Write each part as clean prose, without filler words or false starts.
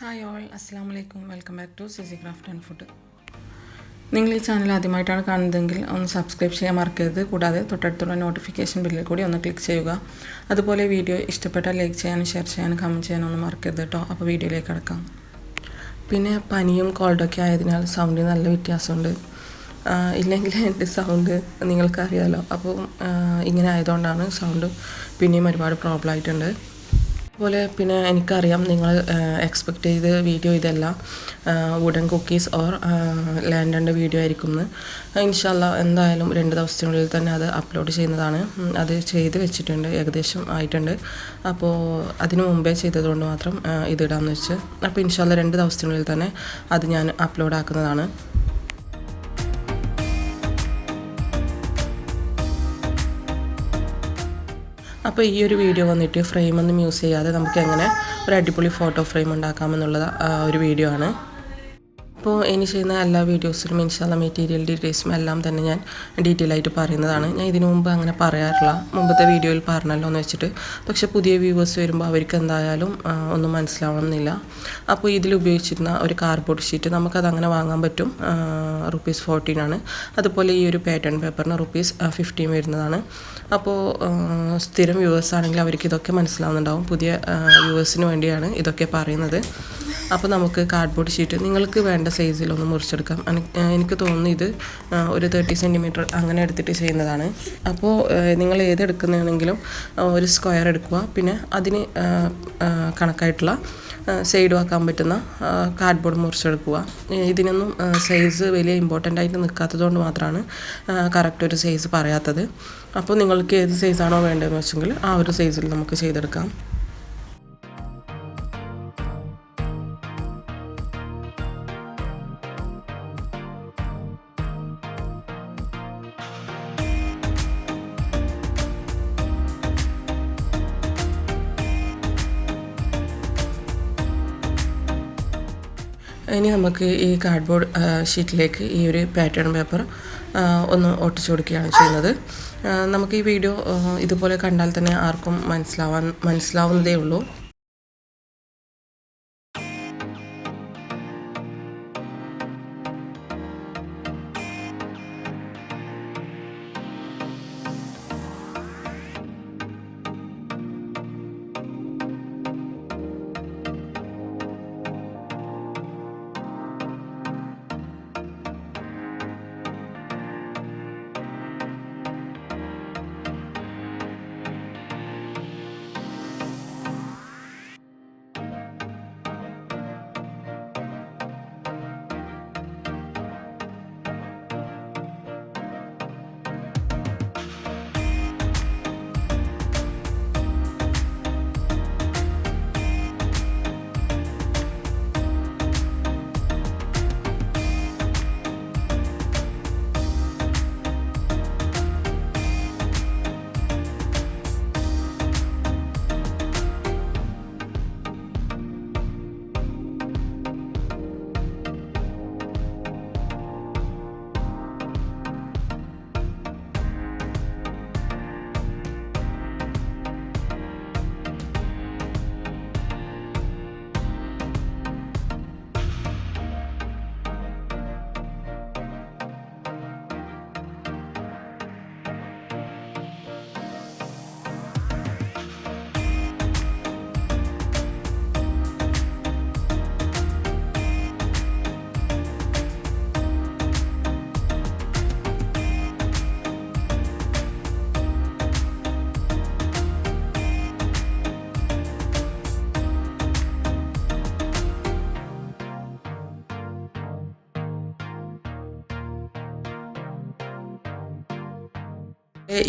Hi all, അസ്സാം വലൈക്കും. Welcome back to CC craft and food. നിങ്ങൾ ഈ ചാനൽ ആദ്യമായിട്ടാണ് കാണുന്നതെങ്കിൽ ഒന്ന് സബ്സ്ക്രൈബ് ചെയ്യാൻ മറക്കരുത്. കൂടാതെ തൊട്ടടുത്തുള്ള നോട്ടിഫിക്കേഷൻ ബില്ലിൽ കൂടി ഒന്ന് ക്ലിക്ക് ചെയ്യുക. അതുപോലെ വീഡിയോ ഇഷ്ടപ്പെട്ടാൽ ലൈക്ക് ചെയ്യാനും ഷെയർ ചെയ്യാനും കമൻറ്റ് ചെയ്യാനും ഒന്നും മറക്കരുത് കേട്ടോ. അപ്പോൾ വീഡിയോയിലേക്ക് കിടക്കാം. പിന്നെ പനിയും കോൾഡൊക്കെ ആയതിനാൽ സൗണ്ടിന് നല്ല വ്യത്യാസമുണ്ട്. ഇല്ലെങ്കിൽ എൻ്റെ സൗണ്ട് നിങ്ങൾക്കറിയാമല്ലോ. അപ്പോൾ ഇങ്ങനെ ആയതുകൊണ്ടാണ് സൗണ്ട് പിന്നെയും ഒരുപാട് പ്രോബ്ലം ആയിട്ടുണ്ട്. അതുപോലെ പിന്നെ എനിക്കറിയാം നിങ്ങൾ എക്സ്പെക്റ്റ് ചെയ്ത വീഡിയോ ഇതല്ല, വുഡൻ കുക്കീസ് ഓർ ലാൻഡൻ്റെ വീഡിയോ ആയിരിക്കും എന്ന്. ഇൻഷാല്ലാ എന്തായാലും 2 ദിവസത്തിനുള്ളിൽ തന്നെ അത് അപ്ലോഡ് ചെയ്യുന്നതാണ്. അത് ചെയ്ത് വെച്ചിട്ടുണ്ട്, ഏകദേശം ആയിട്ടുണ്ട്. അപ്പോൾ അതിന് മുമ്പേ ചെയ്തതുകൊണ്ട് മാത്രം ഇതിടാമെന്ന് വെച്ച്. അപ്പോൾ ഇൻഷാല്ലാ 2 ദിവസത്തിനുള്ളിൽ തന്നെ അത് ഞാൻ അപ്ലോഡ് ആക്കുന്നതാണ്. അപ്പോൾ ഈ ഒരു വീഡിയോ വന്നിട്ട് ഫ്രെയിമൊന്നും യൂസ് ചെയ്യാതെ നമുക്ക് എങ്ങനെ ഒരു അടിപൊളി ഫോട്ടോ ഫ്രെയിം ഉണ്ടാക്കാമെന്നുള്ളത് ഒരു വീഡിയോ ആണ്. അപ്പോൾ ഇനി ചെയ്യുന്ന എല്ലാ വീഡിയോസിലും ഇൻഷാല്ല മെറ്റീരിയൽ ഡീറ്റെയിൽസും എല്ലാം തന്നെ ഞാൻ ഡീറ്റെയിൽ ആയിട്ട് പറയുന്നതാണ്. ഞാൻ ഇതിനു മുമ്പ് അങ്ങനെ പറയാറില്ല, മുമ്പത്തെ വീഡിയോയിൽ പറഞ്ഞല്ലോ എന്ന് വെച്ചിട്ട്. പക്ഷേ പുതിയ വ്യൂവേഴ്സ് വരുമ്പോൾ അവർക്ക് എന്തായാലും ഒന്നും മനസ്സിലാവണമെന്നില്ല. അപ്പോൾ ഇതിൽ ഉപയോഗിച്ചിരുന്ന ഒരു കാർഡ്ബോർഡ് ഷീറ്റ് നമുക്കത് അങ്ങനെ വാങ്ങാൻ പറ്റും, ₹14 ആണ്. അതുപോലെ ഈ ഒരു പാറ്റേൺ പേപ്പറിന് ₹15 വരുന്നതാണ്. അപ്പോൾ സ്ഥിരം വ്യൂവേഴ്സ് ആണെങ്കിൽ അവർക്ക് ഇതൊക്കെ മനസ്സിലാവുന്നുണ്ടാവും. പുതിയ വ്യൂവേഴ്സിന് വേണ്ടിയാണ് ഇതൊക്കെ പറയുന്നത്. അപ്പോൾ നമുക്ക് കാർഡ്ബോർഡ് ഷീറ്റ് നിങ്ങൾക്ക് വേണ്ട സൈസിലൊന്ന് മുറിച്ചെടുക്കാം. എനിക്ക് തോന്നുന്നു ഇത് ഒരു 30 സെൻറ്റിമീറ്റർ അങ്ങനെ എടുത്തിട്ട് ചെയ്യുന്നതാണ്. അപ്പോൾ നിങ്ങൾ ഏതെടുക്കുന്നതാണെങ്കിലും ഒരു സ്ക്വയർ എടുക്കുക. പിന്നെ അതിന് കണക്കായിട്ടുള്ള സൈഡ് വെക്കാൻ പറ്റുന്ന കാർഡ്ബോർഡ് മുറിച്ചെടുക്കുക. ഇതിനൊന്നും സൈസ് വലിയ ഇമ്പോർട്ടൻ്റ് ആയിട്ട് നിൽക്കാത്തത് കൊണ്ട് മാത്രമാണ് കറക്റ്റ് ഒരു സൈസ് പറയാത്തത്. അപ്പോൾ നിങ്ങൾക്ക് ഏത് സൈസാണോ വേണ്ടതെന്ന് വെച്ചെങ്കിൽ ആ ഒരു സൈസിൽ നമുക്ക് ചെയ്തെടുക്കാം. ഇനി നമുക്ക് ഈ കാർഡ്ബോർഡ് ഷീറ്റിലേക്ക് ഈ ഒരു പാറ്റേൺ പേപ്പർ ഒന്ന് ഒട്ടിച്ചു കൊടുക്കുകയാണ് ചെയ്യുന്നത്. നമുക്ക് ഈ വീഡിയോ ഇതുപോലെ കണ്ടാൽ തന്നെ ആർക്കും മനസ്സിലാവുന്നതേ ഉള്ളൂ.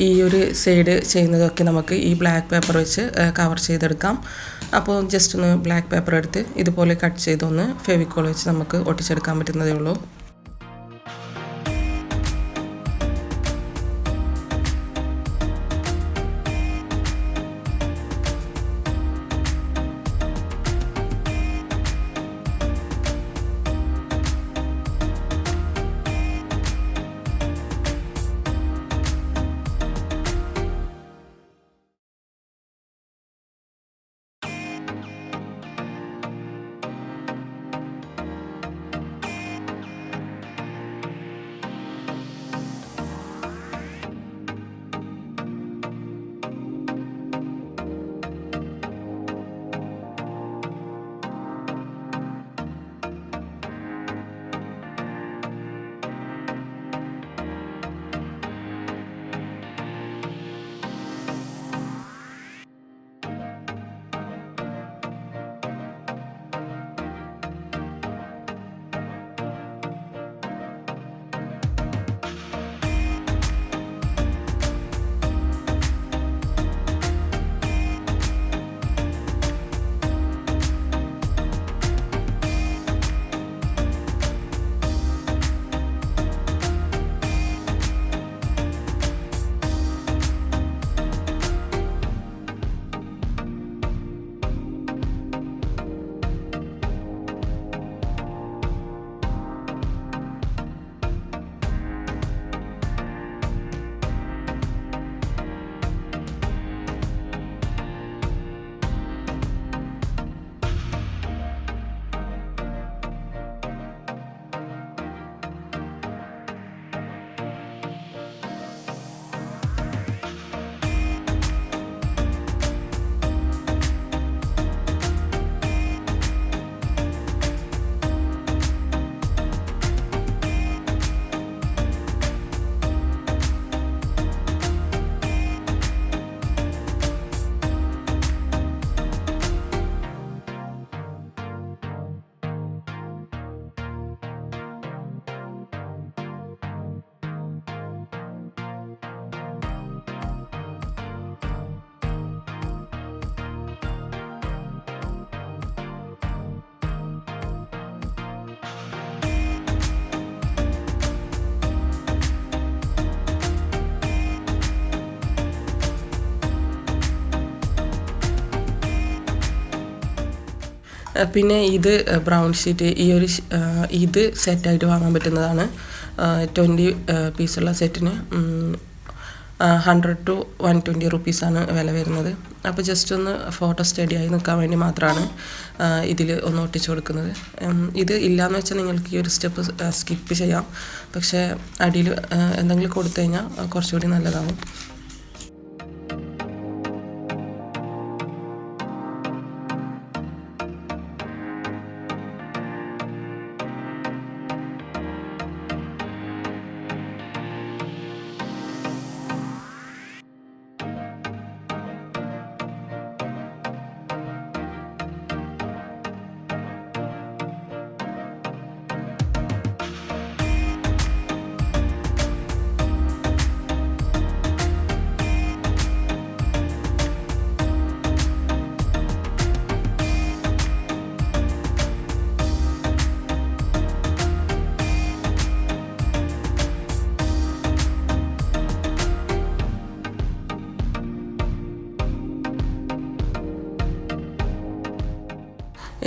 ഈ ഒരു സൈഡ് ചെയ്യുന്നതൊക്കെ നമുക്ക് ഈ ബ്ലാക്ക് പേപ്പർ വെച്ച് കവർ ചെയ്തെടുക്കാം. അപ്പോൾ ജസ്റ്റ് ഒന്ന് ബ്ലാക്ക് പേപ്പർ എടുത്ത് ഇതുപോലെ കട്ട് ചെയ്തൊന്ന് ഫെവിക്കോൾ വെച്ച് നമുക്ക് ഒട്ടിച്ചെടുക്കാൻ പറ്റുന്നതേ ഉള്ളൂ. പിന്നെ ഇത് ബ്രൗൺ ഷീറ്റ് ഇത് സെറ്റായിട്ട് വാങ്ങാൻ പറ്റുന്നതാണ്. 20 പീസുള്ള സെറ്റിന് 100 to 120 റുപ്പീസാണ് വില വരുന്നത്. അപ്പോൾ ജസ്റ്റ് ഒന്ന് ഫോട്ടോ സ്റ്റഡി ആയി നിൽക്കാൻ വേണ്ടി മാത്രമാണ് ഇതിൽ ഒന്ന് ഒട്ടിച്ചു കൊടുക്കുന്നത്. ഇത് ഇല്ലയെന്ന് വെച്ചാൽ നിങ്ങൾക്ക് ഈ ഒരു സ്റ്റെപ്പ് സ്കിപ്പ് ചെയ്യാം. പക്ഷേ അടിയിൽ എന്തെങ്കിലും കൊടുത്തു കഴിഞ്ഞാൽ കുറച്ചുകൂടി നല്ലതാവും.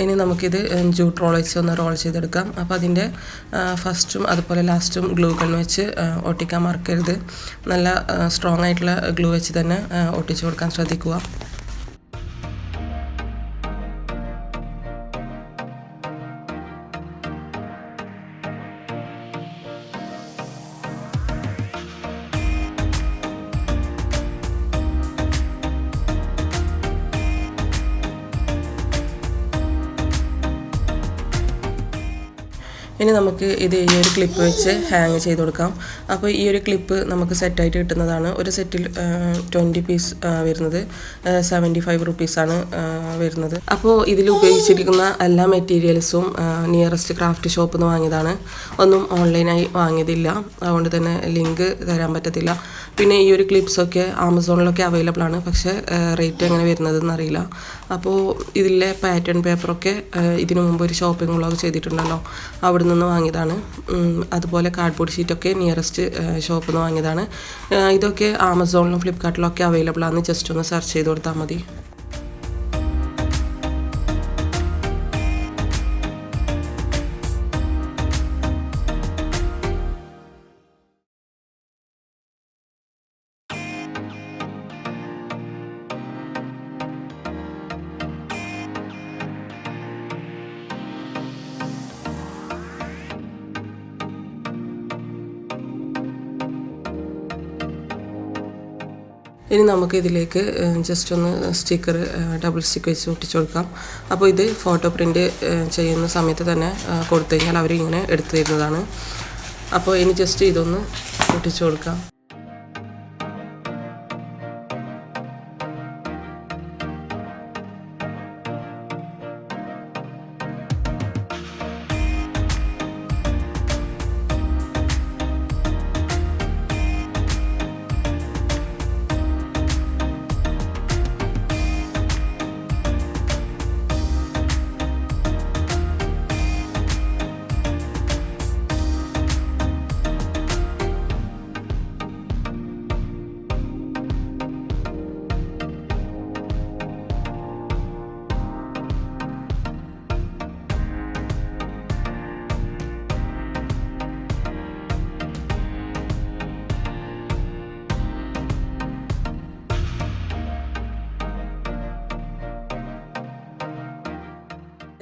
ഇനി നമുക്കിത് ജൂട്ട് റോൾ വെച്ച് ഒന്ന് റോൾ ചെയ്തെടുക്കാം. അപ്പോൾ അതിൻ്റെ ഫസ്റ്റും അതുപോലെ ലാസ്റ്റും ഗ്ലൂ ഗൺ വെച്ച് ഒട്ടിക്കാൻ മറക്കരുത്. നല്ല സ്ട്രോങ് ആയിട്ടുള്ള ഗ്ലൂ വെച്ച് തന്നെ ഒട്ടിച്ചു കൊടുക്കാൻ ശ്രദ്ധിക്കുക. ഇനി നമുക്ക് ഇത് ഈ ഒരു ക്ലിപ്പ് വെച്ച് ഹാങ് ചെയ്ത് കൊടുക്കാം. അപ്പോൾ ഈ ഒരു ക്ലിപ്പ് നമുക്ക് സെറ്റായിട്ട് കിട്ടുന്നതാണ്. ഒരു സെറ്റിൽ 20 പീസ് വരുന്നത് 75 റുപ്പീസാണ് വരുന്നത്. അപ്പോൾ ഇതിൽ ഉപയോഗിച്ചിരിക്കുന്ന എല്ലാ മെറ്റീരിയൽസും നിയറസ്റ്റ് ക്രാഫ്റ്റ് ഷോപ്പിൽ നിന്ന് വാങ്ങിയതാണ്. ഒന്നും ഓൺലൈനായി വാങ്ങിയതില്ല. അതുകൊണ്ട് തന്നെ ലിങ്ക് തരാൻ പറ്റത്തില്ല. പിന്നെ ഈ ഒരു ക്ലിപ്സൊക്കെ ആമസോണിലൊക്കെ അവൈലബിൾ ആണ്. പക്ഷേ റേറ്റ് എങ്ങനെ വരുന്നതെന്ന് അറിയില്ല. അപ്പോൾ ഇതിലെ പാറ്റേൺ പേപ്പറൊക്കെ ഇതിനു മുമ്പ് ഒരു ഷോപ്പിംഗ് വ്ളോഗ് ചെയ്തിട്ടുണ്ടല്ലോ, അവിടെ നിന്ന് വാങ്ങിയതാണ്. അതുപോലെ കാർഡ്ബോർഡ് ഷീറ്റൊക്കെ നിയറസ്റ്റ് ഷോപ്പിൽ നിന്ന് വാങ്ങിയതാണ്. ഇതൊക്കെ ആമസോണിലും ഫ്ലിപ്കാർട്ടിലും ഒക്കെ അവൈലബിൾ ആണ്. ജസ്റ്റ് ഒന്ന് സെർച്ച് ചെയ്ത് കൊടുത്താൽ മതി. ഇനി നമുക്ക് ഇതിലേക്ക് ജസ്റ്റ് ഒന്ന് സ്റ്റിക്കർ ഡബിൾ സ്റ്റിക്ക് വെച്ച് ഒട്ടിച്ചു കൊടുക്കാം. അപ്പോൾ ഇത് ഫോട്ടോ പ്രിൻ്റ് ചെയ്യുന്ന സമയത്ത് തന്നെ കൊടുത്തു കഴിഞ്ഞാൽ അവർ ഇങ്ങനെ എടുത്തു തരുന്നതാണ്. അപ്പോൾ ഇനി ജസ്റ്റ് ഇതൊന്ന് ഒട്ടിച്ചു കൊടുക്കാം.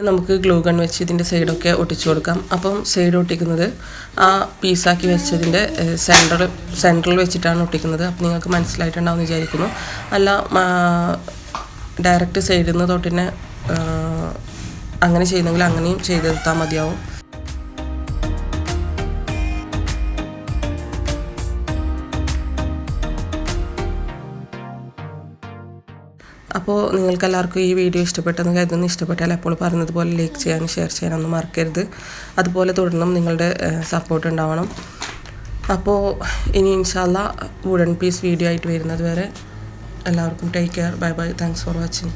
നമുക്ക് ഗ്ലൂ ഗൺ വെച്ച് ഇതിൻ്റെ സൈഡൊക്കെ ഒട്ടിച്ചു കൊടുക്കാം. അപ്പം സൈഡ് ഒട്ടിക്കുന്നത് ആ പീസാക്കി വെച്ചതിൻ്റെ സെൻറ്ററിൽ വെച്ചിട്ടാണ് ഒട്ടിക്കുന്നത്. അപ്പം നിങ്ങൾക്ക് മനസ്സിലായിട്ടുണ്ടാവുമെന്ന് വിചാരിക്കുന്നു. അല്ല ഡയറക്റ്റ് സൈഡിൽ നിന്ന് തൊട്ടിനെ അങ്ങനെ ചെയ്യുന്നെങ്കിൽ അങ്ങനെയും ചെയ്തെടുത്താൽ മതിയാവും. അപ്പോൾ നിങ്ങൾക്കെല്ലാവർക്കും ഈ വീഡിയോ ഇഷ്ടപ്പെട്ടെന്ന് കരുതുന്നു. ഇഷ്ടപ്പെട്ടാൽ അപ്പോൾ പറഞ്ഞതുപോലെ ലൈക്ക് ചെയ്യാനും ഷെയർ ചെയ്യാനൊന്നും മറക്കരുത്. അതുപോലെ തുടർന്നും നിങ്ങളുടെ സപ്പോർട്ട് ഉണ്ടാവണം. അപ്പോൾ ഇനി ഇൻഷാല്ലാ വുഡൻ പീസ് വീഡിയോ ആയിട്ട് വരുന്നത് വരെ എല്ലാവർക്കും take care. Bye bye. Thanks for watching.